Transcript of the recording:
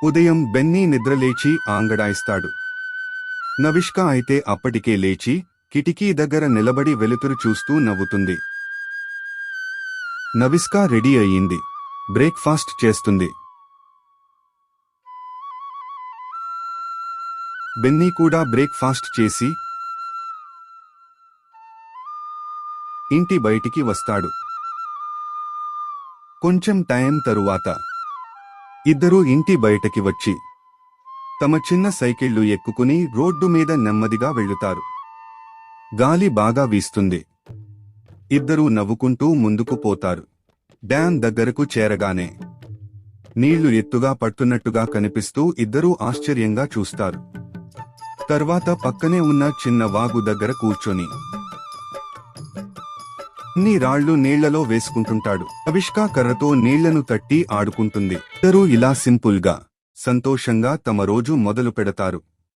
ఉదయం బెన్నీ నిద్రలేచి ఆంగడాయిస్తాడు. నవిష్క అయితే అప్పటికే లేచి కిటికీ దగ్గర నిలబడి వెలుతురు చూస్తూ నవ్వుతుంది. నవిష్క రెడీ అయ్యింది. బ్రేక్ఫాస్ట్ చేస్తుంది. బెన్నీ కూడా బ్రేక్ఫాస్ట్ చేసి ఇంటి బయటికి వస్తాడు. కొంచెం టైం తరువాత ఇద్దరూ ఇంటి బయటకి వచ్చి తమ చిన్న సైకిళ్లు ఎక్కుకుని రోడ్డు మీద నెమ్మదిగా వెళ్లుతారు. గాలి బాగా వీస్తుంది. ఇద్దరూ నవ్వుకుంటూ ముందుకు పోతారు. డ్యాం దగ్గరకు చేరగానే నీళ్లు ఎత్తుగా పడుతున్నట్టుగా కనిపిస్తూ ఇద్దరూ ఆశ్చర్యంగా చూస్తారు. తర్వాత పక్కనే ఉన్న చిన్న వాగు దగ్గర కూర్చొని అన్ని రాళ్లు నీళ్లలో వేసుకుంటుంటాడు. నవిష్క కర్రతో నీళ్లను తట్టి ఆడుకుంటుంది. ఇద్దరూ ఇలా సింపుల్గా, సంతోషంగా తమ రోజు మొదలు పెడతారు.